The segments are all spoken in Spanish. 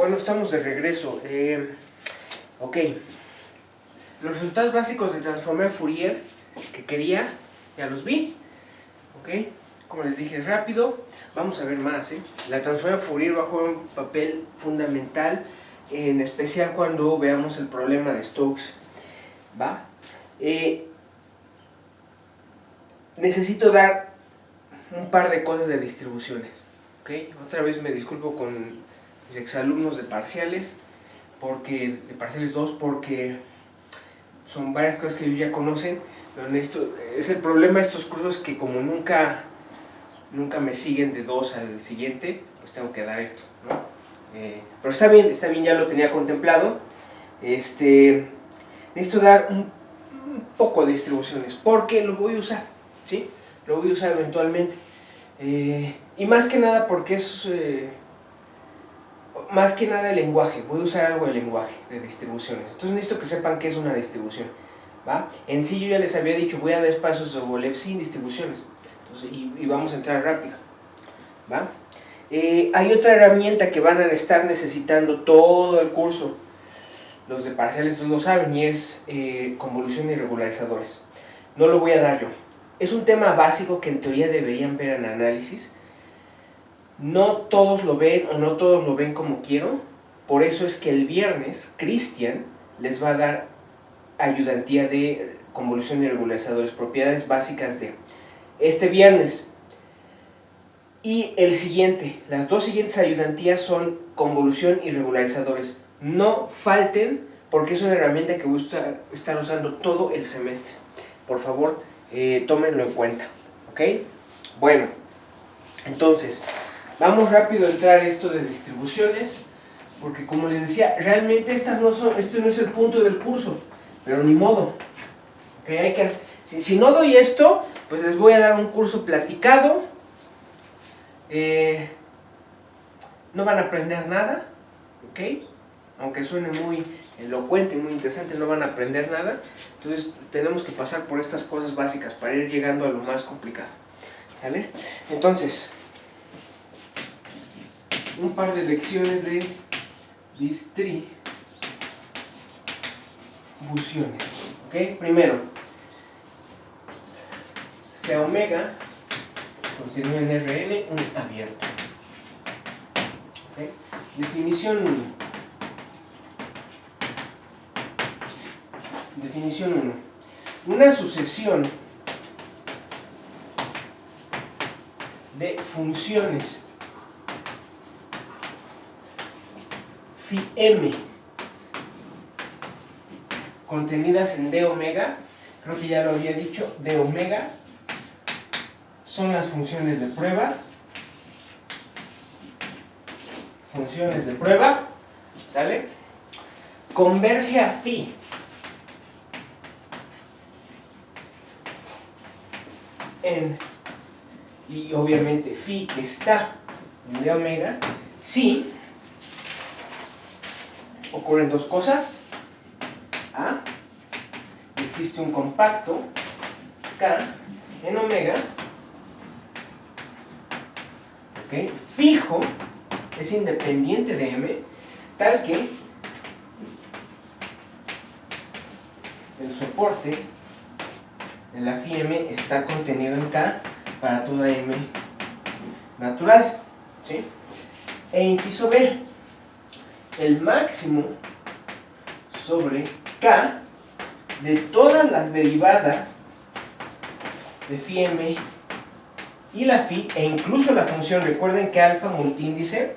Bueno, estamos de regreso. Ok. Los resultados básicos del transformer Fourier que quería, ya los vi. Ok. Como les dije, rápido. Vamos a ver más. La transformada Fourier va a jugar un papel fundamental, en especial cuando veamos el problema de Stokes. ¿Va? Necesito dar un par de cosas de distribuciones. ¿Okay? Otra vez me disculpo con mis exalumnos de parciales, de parciales 2, porque son varias cosas que ellos ya conocen, pero esto es el problema de estos cursos, que como nunca me siguen de 2 al siguiente, pues tengo que dar esto, ¿no? Pero está bien, ya lo tenía contemplado. Necesito dar un poco de distribuciones, porque lo voy a usar, ¿sí? Lo voy a usar eventualmente. Y más que nada porque es más que nada el lenguaje. Voy a usar algo de lenguaje, de distribuciones. Entonces necesito que sepan qué es una distribución, ¿va? En sí yo ya les había dicho, voy a dar espacios de Sobolev sin distribuciones. Entonces, y vamos a entrar rápido, ¿va? Hay otra herramienta que van a estar necesitando todo el curso. Los de parciales no lo saben, y es convolución y regularizadores. No lo voy a dar yo. Es un tema básico que en teoría deberían ver en análisis. No todos lo ven, o no todos lo ven como quiero. Por eso es que el viernes Cristian les va a dar ayudantía de convolución y regularizadores, propiedades básicas de este viernes. Y el siguiente, las dos siguientes ayudantías son convolución y regularizadores. No falten, porque es una herramienta que voy a estar usando todo el semestre. Por favor, tómenlo en cuenta, ¿ok? Bueno, entonces, vamos rápido a entrar a esto de distribuciones, porque como les decía, realmente este no es el punto del curso, pero ni modo. ¿Okay? Si no doy esto, pues les voy a dar un curso platicado. No van a aprender nada, ¿ok? Aunque suene muy elocuente, muy interesante, no van a aprender nada. Entonces tenemos que pasar por estas cosas básicas para ir llegando a lo más complicado, ¿sale? Entonces, un par de lecciones de distribuciones, ¿ok? Primero, sea omega continúa en Rn, un abierto. ¿Okay? Definición 1. Definición 1. Una sucesión de funciones phi m contenidas en d omega, creo que ya lo había dicho, d omega son las funciones de prueba. Funciones de prueba, ¿sale? Converge a phi y obviamente phi está en d omega si ocurren dos cosas. A, existe un compacto K en omega, ¿okay? Fijo, es independiente de M, tal que el soporte de la phi M está contenido en K para toda M natural, ¿sí? E inciso B, el máximo sobre K de todas las derivadas de phi M y la phi, e incluso la función. Recuerden que alfa multiíndice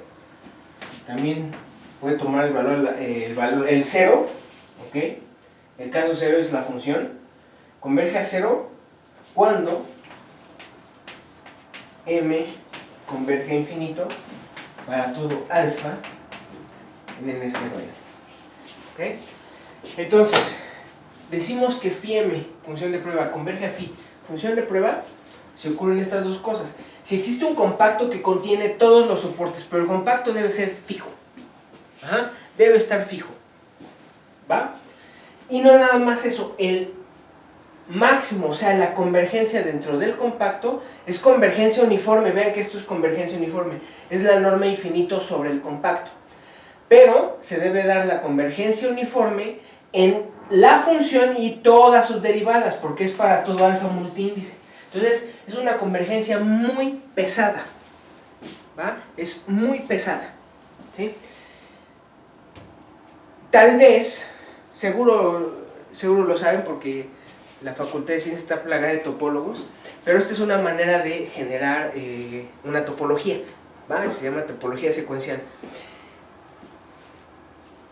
también puede tomar el valor, el 0, ¿ok? El caso 0 es la función, converge a 0 cuando M converge a infinito para todo alfa en N0N, ¿ok? Entonces, decimos que phi m, función de prueba, converge a phi, función de prueba, si ocurren estas dos cosas. Si existe un compacto que contiene todos los soportes, pero el compacto debe ser fijo, debe estar fijo, ¿va? Y no nada más eso, el máximo, o sea, la convergencia dentro del compacto es convergencia uniforme. Vean que esto es convergencia uniforme, es la norma infinito sobre el compacto. pero se debe dar la convergencia uniforme en la función y todas sus derivadas, porque es para todo alfa multiíndice. Entonces es una convergencia muy pesada, ¿va? Es muy pesada, ¿sí? Tal vez, seguro lo saben porque la Facultad de Ciencias está plagada de topólogos, pero esta es una manera de generar una topología, ¿va? Se llama topología secuencial.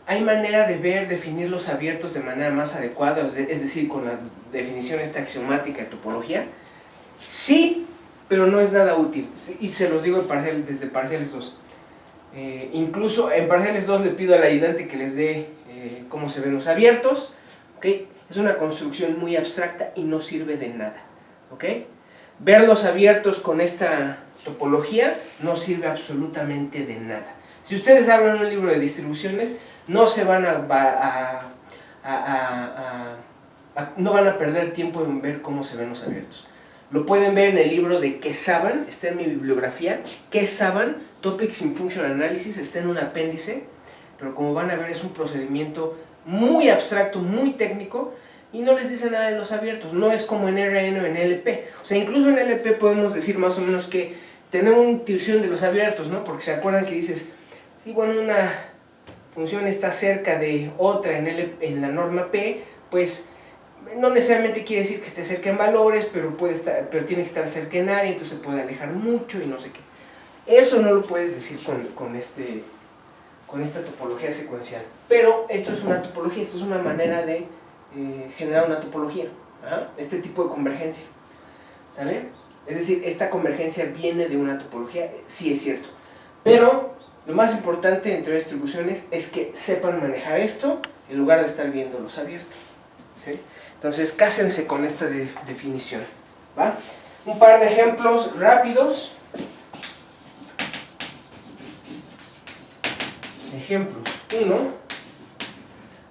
¿Hay manera de definir los abiertos de manera más adecuada, es decir, con la definición esta axiomática de topología? Sí, pero no es nada útil, y se los digo desde parciales 2. Incluso en parciales 2 le pido al ayudante que les dé cómo se ven los abiertos, ¿okay? Es una construcción muy abstracta y no sirve de nada, ¿okay? Ver los abiertos con esta topología no sirve absolutamente de nada. Si ustedes hablan un libro de distribuciones, no se van no van a perder tiempo en ver cómo se ven los abiertos. Lo pueden ver en el libro de Kesavan, está en mi bibliografía. Kesavan, Topics in Functional Analysis, está en un apéndice, pero como van a ver es un procedimiento muy abstracto, muy técnico, y no les dice nada de los abiertos. No es como en RN o en LP. O sea, incluso en LP podemos decir más o menos que tenemos una intuición de los abiertos, ¿no? Porque se acuerdan que dices, sí, bueno, una función está cerca de otra en la norma P, pues no necesariamente quiere decir que esté cerca en valores, pero tiene que estar cerca en área, entonces se puede alejar mucho y no sé qué. Eso no lo puedes decir con esta topología secuencial. Pero esto es una topología, esto es una manera de generar una topología. Ajá, este tipo de convergencia. ¿Sale? Es decir, esta convergencia viene de una topología, sí es cierto. Pero lo más importante entre distribuciones es que sepan manejar esto en lugar de estar viendo los abiertos. ¿Sí? Entonces, cásense con esta definición, ¿va? Un par de ejemplos rápidos. Ejemplos 1.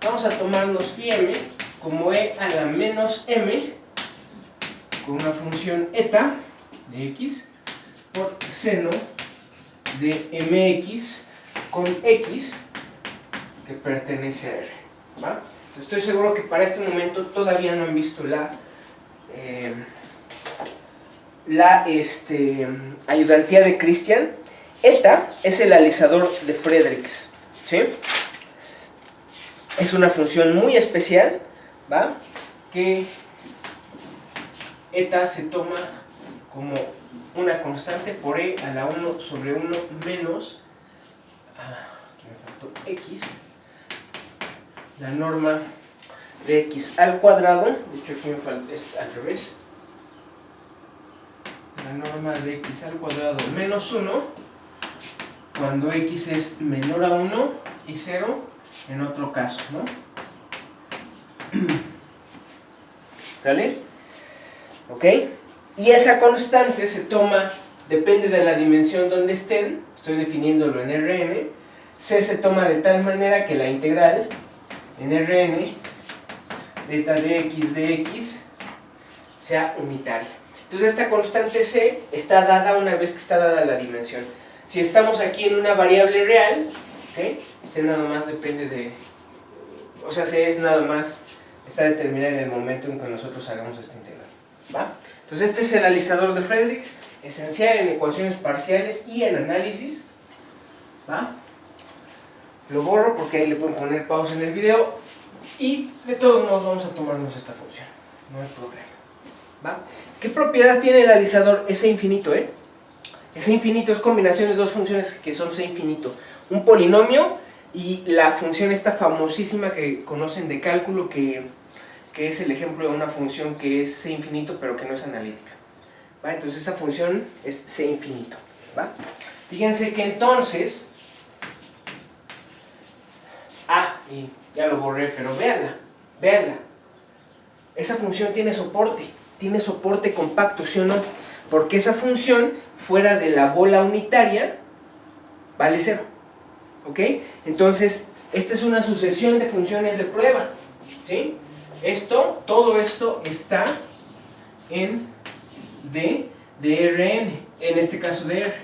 Vamos a tomarnos phi m como e a la menos m con una función eta de x por seno de mx con x que pertenece a R, ¿va? Estoy seguro que para este momento todavía no han visto la ayudantía de Christian. Eta es el alisador de Friedrichs, ¿sí? Es una función muy especial, ¿va? Que eta se toma como una constante por e a la 1 sobre 1 menos, aquí me faltó x, la norma de x al cuadrado, de hecho aquí me falta, es al revés, la norma de x al cuadrado menos 1, cuando x es menor a 1 y 0 en otro caso, ¿no? ¿Sale? ¿Ok? Y esa constante se toma, depende de la dimensión donde estén, estoy definiéndolo en Rn, c se toma de tal manera que la integral en Rn beta de x sea unitaria. Entonces esta constante c está dada una vez que está dada la dimensión. Si estamos aquí en una variable real, ¿okay? C nada más depende de, o sea, C es nada más, está determinada en el momento en que nosotros hagamos esta integral, ¿va? Entonces este es el alisador de Friedrichs, esencial en ecuaciones parciales y en análisis, ¿va? Lo borro porque ahí le pueden poner pausa en el video y de todos modos vamos a tomarnos esta función, no hay problema, ¿va? ¿Qué propiedad tiene el alisador? Es C infinito, Ese infinito es combinación de dos funciones que son C infinito. Un polinomio y la función esta famosísima que conocen de cálculo que es el ejemplo de una función que es C infinito pero que no es analítica, ¿va? Entonces esa función es C infinito, ¿va? Fíjense que entonces, y ya lo borré, pero véanla. Esa función tiene soporte compacto, ¿sí o no? Porque esa función fuera de la bola unitaria vale 0, ¿ok? Entonces, esta es una sucesión de funciones de prueba, ¿sí? Todo esto está en D de Rn, en este caso de R,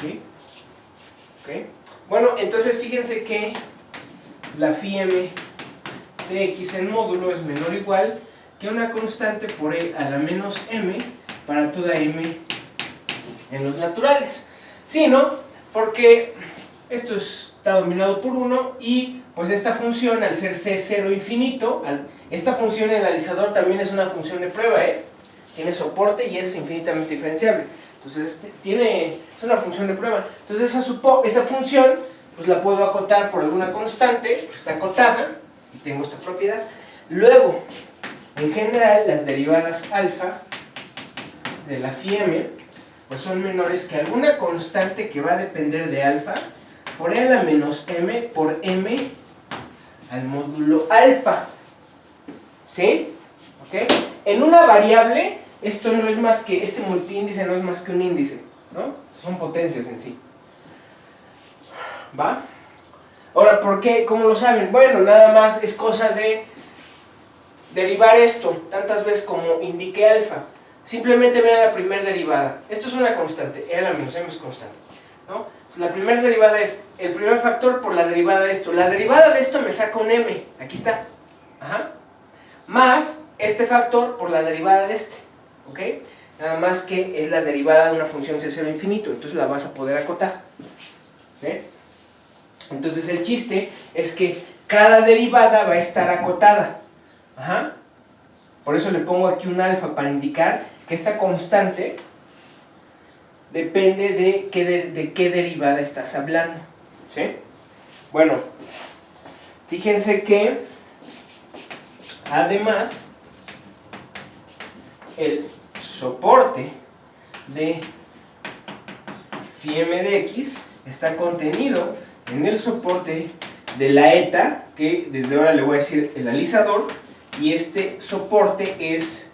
¿sí? ¿Ok? Bueno, entonces fíjense que la phi m de x en módulo es menor o igual que una constante por e a la menos m para toda m en los naturales. Sí, ¿no? Porque esto está dominado por 1 y pues esta función, al ser c0 infinito, esta función en el analizador también es una función de prueba, tiene soporte y es infinitamente diferenciable. Entonces es una función de prueba. Entonces esa función pues la puedo acotar por alguna constante, pues está acotada y tengo esta propiedad. Luego, en general, las derivadas alfa de la phi m pues son menores que alguna constante que va a depender de alfa por e a la menos m por m al módulo alfa. ¿Sí? ¿Ok? En una variable, esto no es más que, este multiíndice no es más que un índice, ¿no? Son potencias en sí. ¿Va? Ahora, ¿por qué? ¿Cómo lo saben? Bueno, nada más es cosa de derivar esto tantas veces como indique alfa. Simplemente vean la primera derivada. Esto es una constante, e a la menos m es constante, ¿no? La primera derivada es el primer factor por la derivada de esto. La derivada de esto me saca un m, aquí está. Ajá. Más este factor por la derivada de este, ¿ok? Nada más que es la derivada de una función c0 infinito, entonces la vas a poder acotar, ¿sí? Entonces el chiste es que cada derivada va a estar acotada. Ajá. Por eso le pongo aquí un alfa para indicar que esta constante depende de qué derivada estás hablando, ¿sí? Bueno, fíjense que además el soporte de phi m de x está contenido en el soporte de la eta, que desde ahora le voy a decir el alisador, y este soporte es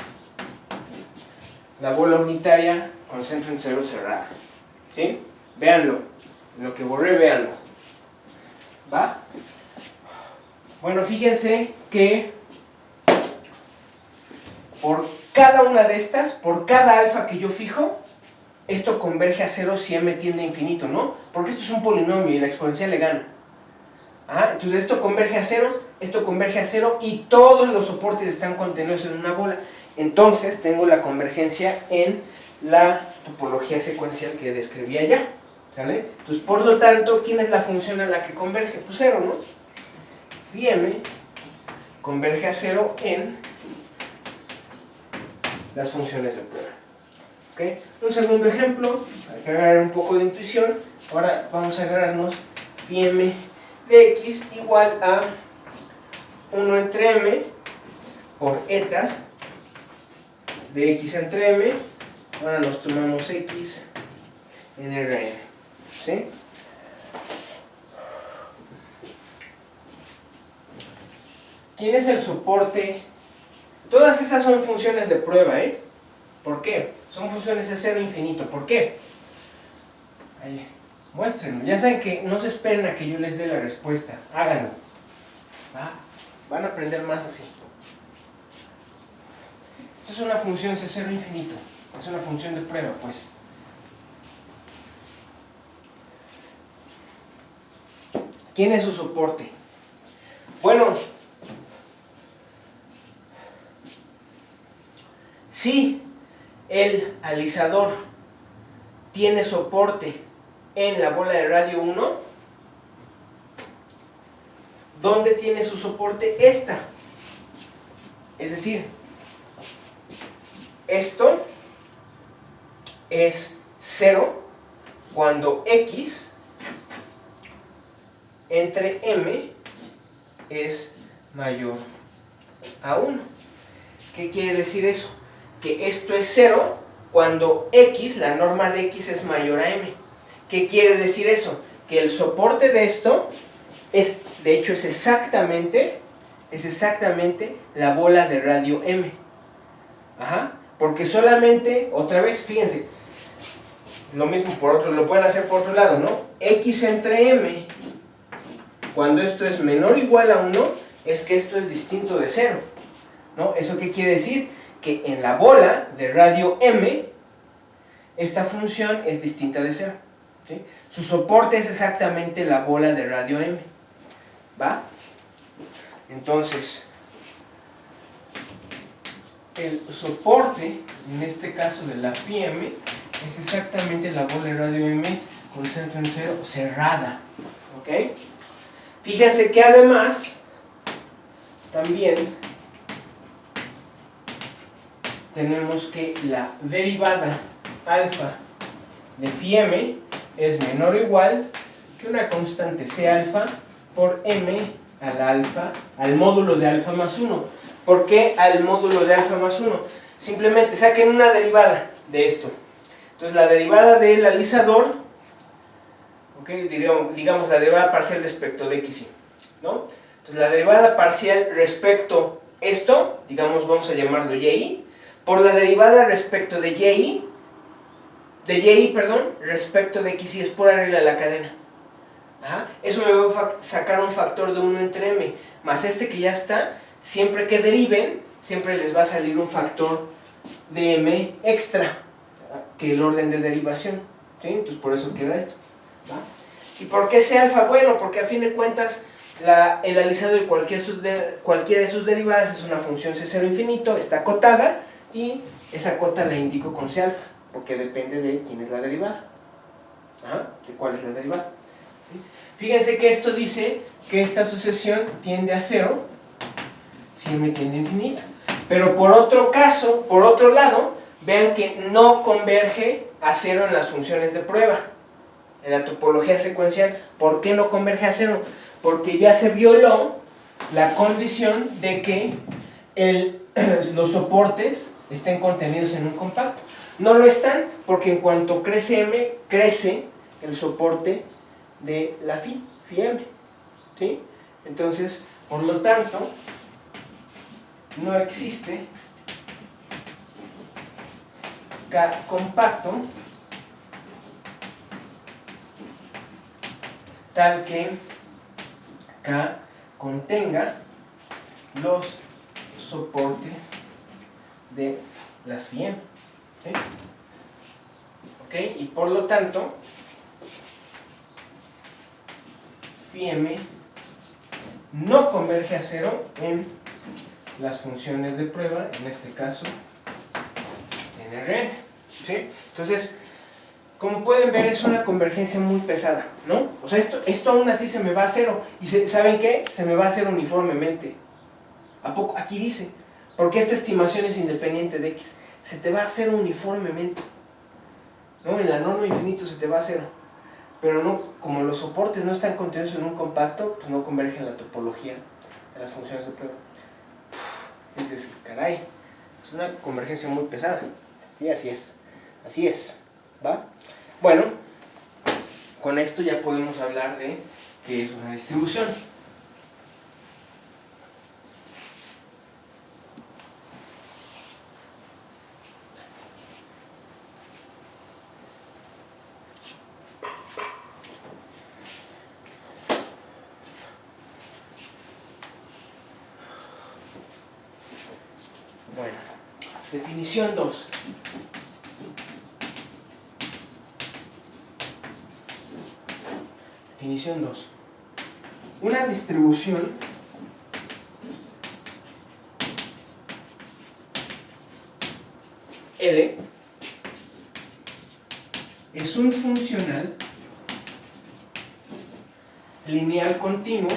la bola unitaria con centro en cero cerrada. ¿Sí? Véanlo, en lo que borré, véanlo. ¿Va? Bueno, fíjense que por cada una de estas, por cada alfa que yo fijo, esto converge a cero si m tiende a infinito, ¿no? Porque esto es un polinomio y la exponencial le gana. Ajá, entonces esto converge a cero y todos los soportes están contenidos en una bola. Entonces tengo la convergencia en la topología secuencial que describí allá, ¿sale? Entonces, por lo tanto, ¿quién es la función a la que converge? Pues 0, ¿no? Phi m converge a 0 en las funciones de prueba. ¿Okay? Un segundo ejemplo, para que agarrar un poco de intuición. Ahora vamos a agarrarnos phi m de x igual a 1 entre m por eta de x entre m. Ahora nos tomamos x en Rn, ¿sí? ¿Quién es el soporte? Todas esas son funciones de prueba, ¿Por qué? Son funciones de cero infinito. ¿Por qué? Ahí, muéstrenlo. Ya saben que no se esperen a que yo les dé la respuesta. Háganlo. ¿Va? Van a aprender más así. Esto es una función de cero infinito. Es una función de prueba, pues. ¿Quién es su soporte? Bueno, si el alisador tiene soporte en la bola de radio 1, ¿dónde tiene su soporte esta? Es decir, esto es 0 cuando x entre m es mayor a 1. ¿Qué quiere decir eso? Que esto es 0 cuando x, la norma de x es mayor a m. ¿Qué quiere decir eso? Que el soporte de esto es, de hecho, es exactamente la bola de radio m. Ajá, porque solamente, otra vez, fíjense, lo mismo por otro, lo pueden hacer por otro lado, ¿no? X entre m, cuando esto es menor o igual a 1, es que esto es distinto de 0, ¿no? ¿Eso qué quiere decir? Que en la bola de radio m, esta función es distinta de 0, ¿sí? Su soporte es exactamente la bola de radio M, ¿va? Entonces, el soporte, en este caso de la phi m, es exactamente la bola de radio M con centro en cero cerrada, ¿ok? Fíjense que además, también tenemos que la derivada alfa de phi m es menor o igual que una constante C alfa por m a la alfa, al módulo de alfa más 1. ¿Por qué al módulo de alfa más 1? Simplemente saquen una derivada de esto. Entonces la derivada del alisador, ¿okay? Digamos la derivada parcial respecto de x, ¿no? Entonces la derivada parcial respecto esto, digamos vamos a llamarlo y, por la derivada respecto de y, respecto de x, es pura regla de la cadena. Ajá. Eso me va a sacar un factor de 1 entre m, más este que ya está. Siempre que deriven, siempre les va a salir un factor de m extra que el orden de derivación, ¿sí? Entonces por eso queda esto, ¿va? ¿Y por qué C alfa? Bueno, porque a fin de cuentas el alisador de cualquiera de sus derivadas es una función C0 infinito, está acotada, y esa cota la indico con C alfa, porque depende de quién es la derivada. Ajá, de cuál es la derivada. ¿Sí? Fíjense que esto dice que esta sucesión tiende a 0 si m tiende a infinito. Pero por otro lado, vean que no converge a 0 en las funciones de prueba, en la topología secuencial. ¿Por qué no converge a 0? Porque ya se violó la condición de que los soportes estén contenidos en un compacto. No lo están, porque en cuanto crece m, crece el soporte de la phi m, ¿sí? Entonces, por lo tanto, no existe K compacto tal que K contenga los soportes de las phi m, ¿sí? ¿Ok? Y por lo tanto, phi m no converge a 0 en las funciones de prueba, en este caso en Rn, ¿sí? Entonces, como pueden ver, es una convergencia muy pesada, ¿no? O sea, esto aún así se me va a 0, y ¿saben qué? Se me va a hacer uniformemente. ¿A poco? Aquí dice, porque esta estimación es independiente de x, se te va a hacer uniformemente, ¿no? En la norma infinito se te va a 0, pero no, como los soportes no están contenidos en un compacto, pues no convergen la topología de las funciones de prueba. Es decir, caray, es una convergencia muy pesada. Sí, así es, ¿va? Bueno, con esto ya podemos hablar de qué es una distribución. Bueno, definición 2. Definición 2. Una distribución L es un funcional lineal continuo,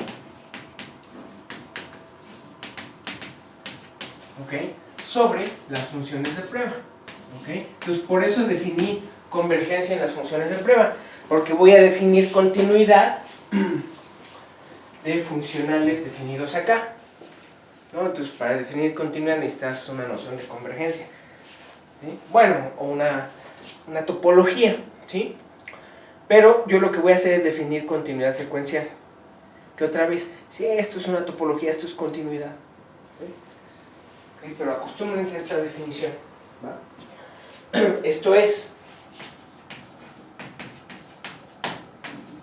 ¿ok?, sobre las funciones de prueba, ¿ok? Entonces por eso definí convergencia en las funciones de prueba, porque voy a definir continuidad de funcionales definidos acá, ¿no? Entonces para definir continuidad necesitas una noción de convergencia, ¿sí? Bueno, o una topología, ¿sí? Pero yo lo que voy a hacer es definir continuidad secuencial, que otra vez, si esto es una topología, esto es continuidad, ¿sí? Okay, pero acostúmbrense a esta definición, ¿va? Esto es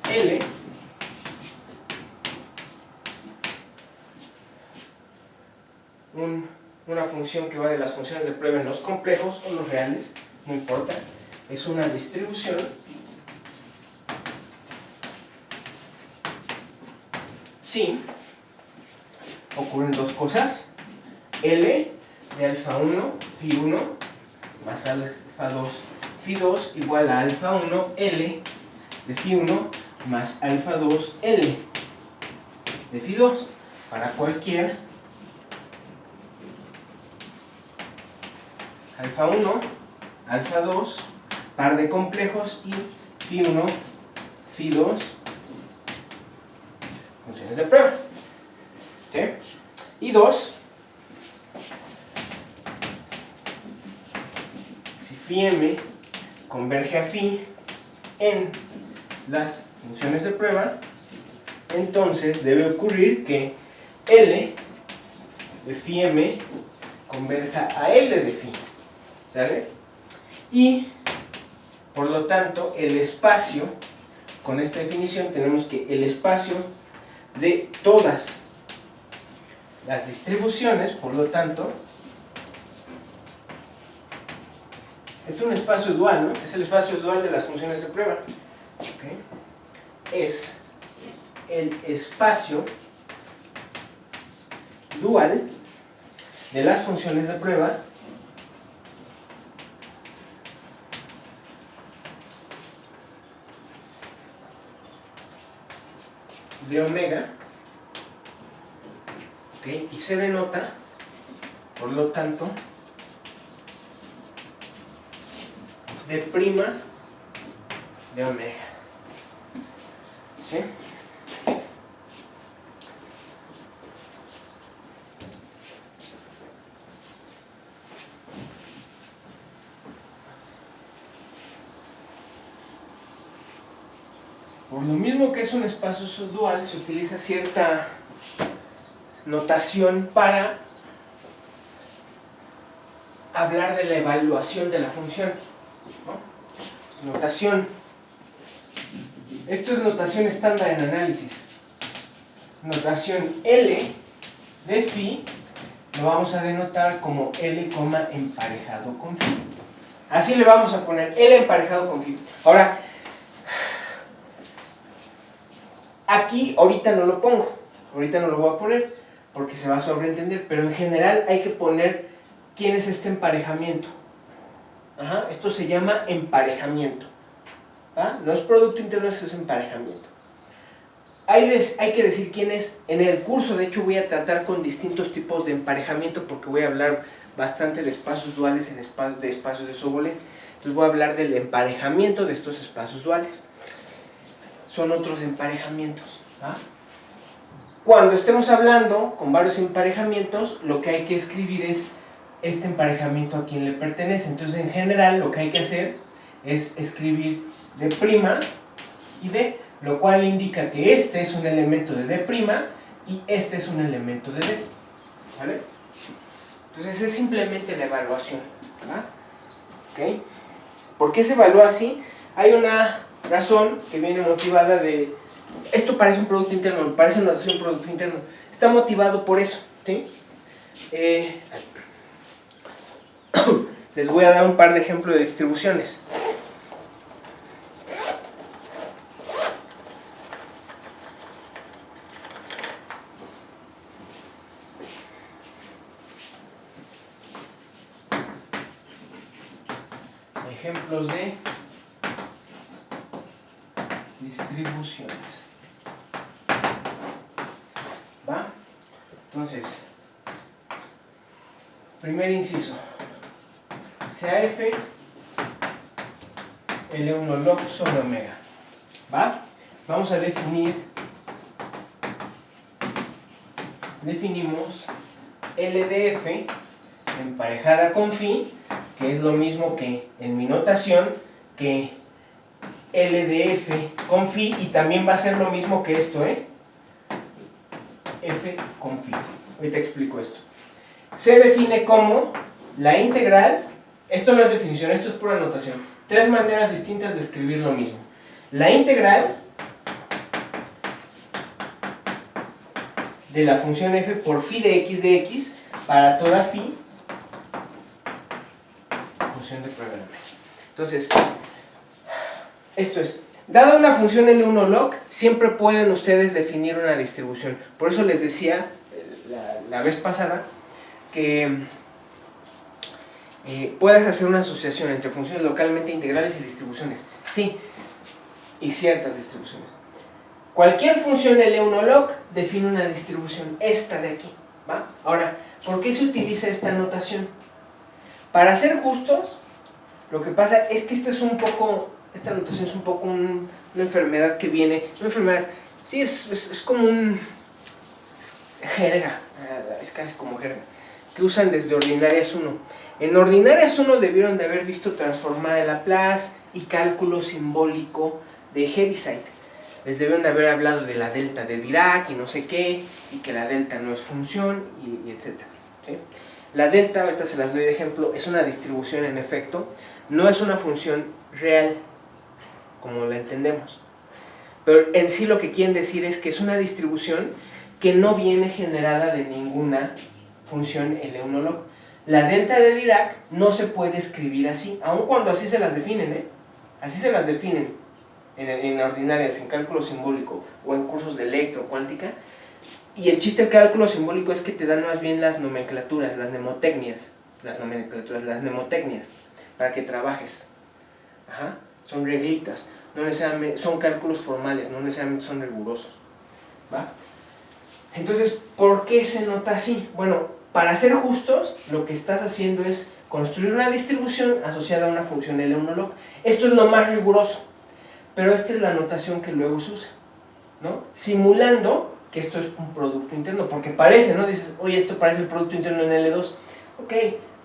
L una función que va de las funciones de prueba en los complejos o los reales, no importa, es una distribución si ocurren dos cosas. L de alfa 1, phi 1, más alfa 2, phi 2, igual a alfa 1, L de phi 1, más alfa 2, L de phi 2, para cualquier alfa 1, alfa 2, par de complejos y phi 1, phi 2, funciones de prueba. ¿Sí? Y 2, si phi m converge a phi en las funciones de prueba, entonces debe ocurrir que L de phi m converja a L de phi. ¿Sale? Y por lo tanto el espacio, con esta definición tenemos que el espacio de todas las distribuciones, por lo tanto, es un espacio dual, ¿no? Es el espacio dual de las funciones de prueba. ¿Okay? Es el espacio dual de las funciones de prueba de omega, ¿okay? Y se denota, por lo tanto, de prima de omega. ¿Sí? Por lo mismo que es un espacio subdual, se utiliza cierta notación para hablar de la evaluación de la función, ¿no? Notación. Esto es notación estándar en análisis. Notación L de phi lo vamos a denotar como L, emparejado con phi. Así le vamos a poner L emparejado con phi. Ahora, aquí ahorita no lo pongo, ahorita no lo voy a poner porque se va a sobreentender, pero en general hay que poner quién es este emparejamiento. Ajá, esto se llama emparejamiento. ¿Va? No es producto interno, eso es emparejamiento. Hay que decir quién es. En el curso, de hecho, voy a tratar con distintos tipos de emparejamiento porque voy a hablar bastante de espacios duales de espacios de Sobolev. Entonces voy a hablar del emparejamiento de estos espacios duales. Son otros emparejamientos. ¿Va? Cuando estemos hablando con varios emparejamientos, lo que hay que escribir es este emparejamiento a quién le pertenece. Entonces, en general, lo que hay que hacer es escribir D' y D, lo cual indica que este es un elemento de D' y este es un elemento de D. ¿Sale? Entonces, es simplemente la evaluación. ¿Va? ¿Okay? ¿Por qué se evalúa así? Hay una razón que viene motivada de... Esto parece un producto interno, parece una notación de un producto interno. Está motivado por eso. ¿Sí? Les voy a dar un par de ejemplos de distribuciones. Ejemplos de distribuciones. ¿Va? Entonces, primer inciso. CAF L1 log sobre omega. ¿Va? Vamos a definimos LDF emparejada con phi, que es lo mismo que en mi notación que LDF con phi, y también va a ser lo mismo que esto, F con phi. Ahorita explico esto. Se define como la integral. Esto no es definición, esto es pura notación. Tres maneras distintas de escribir lo mismo. La integral de la función f por phi de x para toda phi función de prueba. Entonces, esto es Dada una función L1 log, siempre pueden ustedes definir una distribución. Por eso les decía la vez pasada que puedes hacer una asociación entre funciones localmente integrales y distribuciones. Sí, y ciertas distribuciones. Cualquier función L1 log define una distribución, esta de aquí, ¿va? Ahora, ¿por qué se utiliza esta notación? Para ser justos, lo que pasa es que esta notación es un poco una enfermedad que viene, una enfermedad, sí, es como es jerga, es casi como jerga, que usan desde Ordinarias 1. En Ordinarias 1 debieron de haber visto transformada de Laplace y cálculo simbólico de Heaviside. Les debieron de haber hablado de la delta de Dirac y no sé qué, y que la delta no es función, y etc. ¿Sí? La delta, ahorita se las doy de ejemplo, es una distribución en efecto, no es una función real, como la entendemos. Pero en sí lo que quieren decir es que es una distribución que no viene generada de ninguna función L1 log. La delta de Dirac no se puede escribir así, aun cuando así se las definen, así se las definen en ordinarias, en cálculo simbólico o en cursos de electrocuántica. Y el chiste del cálculo simbólico es que te dan más bien las nomenclaturas, las mnemotecnias, para que trabajes. Ajá. Son reglitas, no necesariamente son cálculos formales, no necesariamente son rigurosos, ¿va? Entonces, ¿por qué se nota así? Bueno, para ser justos, lo que estás haciendo es construir una distribución asociada a una función L1 log. Esto es lo más riguroso, pero esta es la notación que luego se usa, ¿no? Simulando que esto es un producto interno, porque parece, ¿no? Dices, oye, esto parece el producto interno en L2. Ok,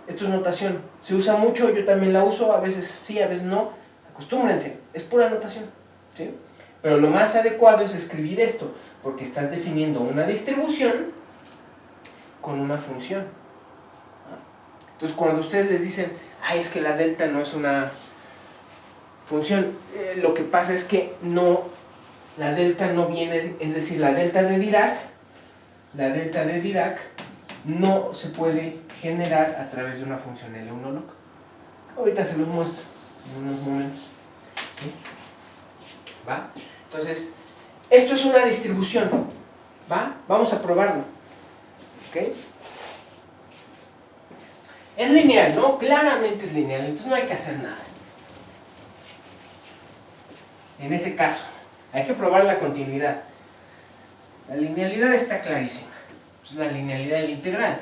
esto es notación, se usa mucho, yo también la uso, a veces sí, a veces no. Acostúmbrense, es pura notación, ¿sí? Pero lo más adecuado es escribir esto, porque estás definiendo una distribución con una función. Entonces, cuando ustedes les dicen, ay, es que la delta no es una función, lo que pasa es que no, la delta no viene, es decir, la delta de Dirac no se puede generar a través de una función L1 log. Ahorita se los muestro en unos momentos, ¿sí? ¿Va? Entonces, esto es una distribución, ¿va? Vamos a probarlo, ¿ok? Es lineal, ¿no? Claramente es lineal, entonces no hay que hacer nada. En ese caso, hay que probar la continuidad. La linealidad está clarísima. Es la linealidad del integral,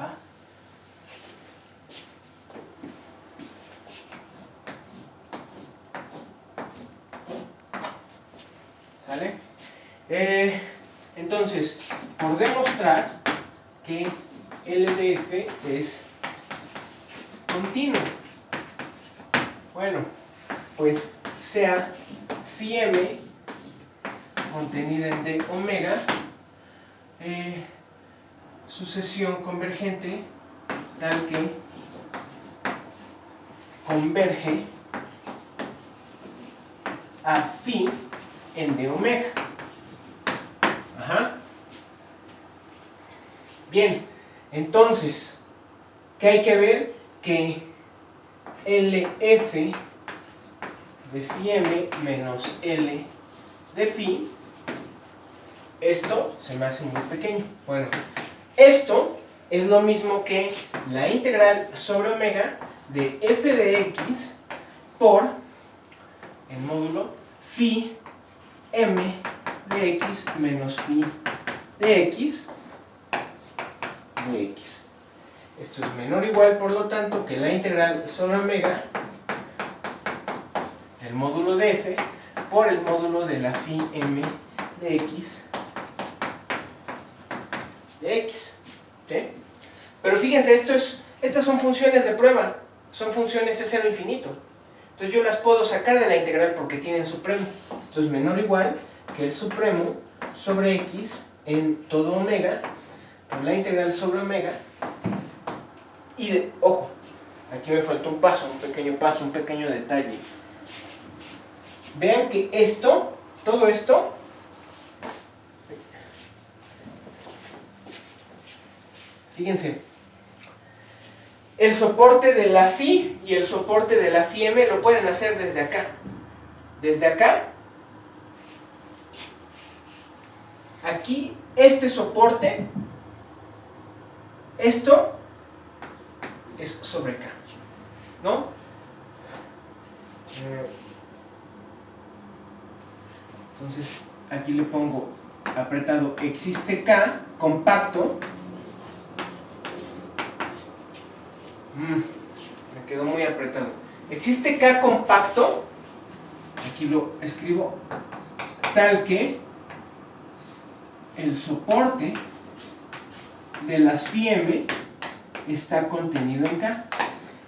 ¿va? ¿Sale? Entonces, por demostrar que L de F es continuo, bueno, pues sea phi m contenida en d omega, sucesión convergente tal que converge a phi en d omega. Ajá. Bien, entonces, ¿qué hay que ver? Que LF de phi m menos L de phi, esto se me hace muy pequeño. Bueno, esto es lo mismo que la integral sobre omega de f de x por el módulo phi m de x menos phi de x de x. Esto es menor o igual, por lo tanto, que la integral sobre omega del módulo de f por el módulo de la phi m de x de x. ¿Sí? Pero fíjense, estas son funciones de prueba, son funciones de cero infinito. Entonces yo las puedo sacar de la integral porque tienen supremo. Esto es menor o igual que el supremo sobre x en todo omega por la integral sobre omega. Y ojo, aquí me faltó un paso, un pequeño detalle. Vean que esto, todo esto, fíjense, el soporte de la phi y el soporte de la phi m lo pueden hacer desde acá. desde acá, aquí, este soporte, esto es sobre K, ¿no? Entonces, aquí le pongo apretado, existe K compacto. Me quedó muy apretado. Existe K compacto, aquí lo escribo, tal que el soporte de las phi m está contenido en K.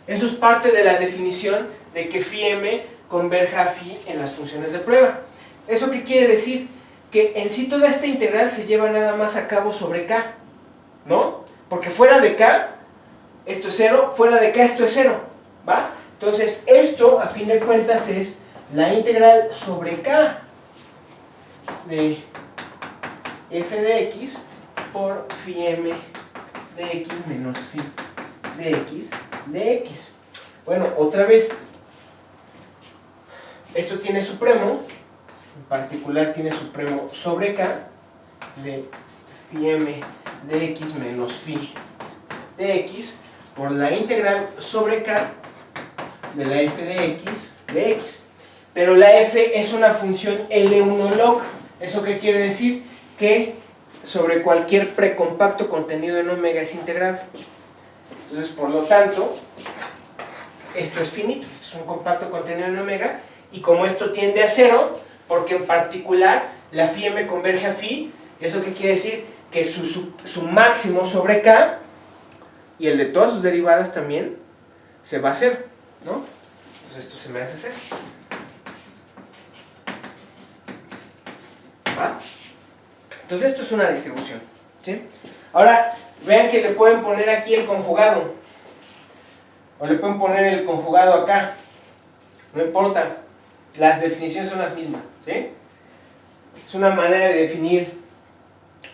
Eso es parte de la definición de que phi m converja a phi en las funciones de prueba. ¿Eso qué quiere decir? Que en sí toda esta integral se lleva nada más a cabo sobre K, ¿no? Porque fuera de K, esto es 0, fuera de K esto es 0, ¿va? Entonces esto, a fin de cuentas, es la integral sobre K de f de x por phi m de x menos phi de x de x. Bueno, otra vez, esto tiene supremo, en particular tiene supremo sobre K de phi m de x menos phi de x por la integral sobre K de la f de x. Pero la f es una función L1 log. ¿Eso qué quiere decir? Que sobre cualquier precompacto contenido en omega es integrable. Entonces, por lo tanto, esto es finito. Esto es un compacto contenido en omega. Y como esto tiende a 0, porque en particular la phi m converge a phi, ¿eso qué quiere decir? Que su máximo sobre K y el de todas sus derivadas también se va a 0, ¿no? Entonces esto se me hace 0. ¿Va? Entonces esto es una distribución, ¿sí? Ahora, vean que le pueden poner aquí el conjugado. O le pueden poner el conjugado acá. No importa. Las definiciones son las mismas, ¿sí? Es una manera de definir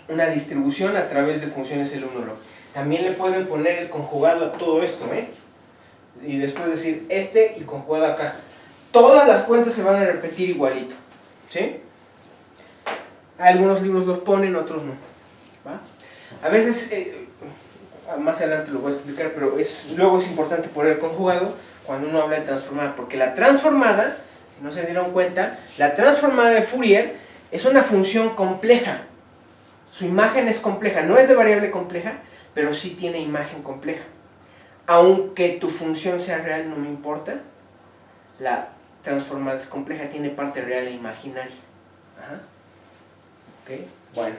una distribución a través de funciones L1 log. También le pueden poner el conjugado a todo esto, ¿eh? Y después decir este y conjugado acá. Todas las cuentas se van a repetir igualito, ¿sí? Algunos libros los ponen, otros no, ¿va? A veces, más adelante lo voy a explicar, pero luego es importante poner el conjugado cuando uno habla de transformada, porque la transformada, si no se dieron cuenta, la transformada de Fourier es una función compleja. Su imagen es compleja, no es de variable compleja, pero sí tiene imagen compleja. Aunque tu función sea real, no me importa, la transformada es compleja, tiene parte real e imaginaria. Ajá. Ok, bueno.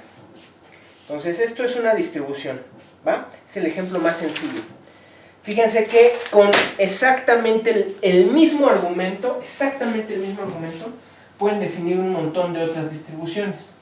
Entonces esto es una distribución, ¿va? Es el ejemplo más sencillo. Fíjense que con exactamente el mismo argumento, pueden definir un montón de otras distribuciones.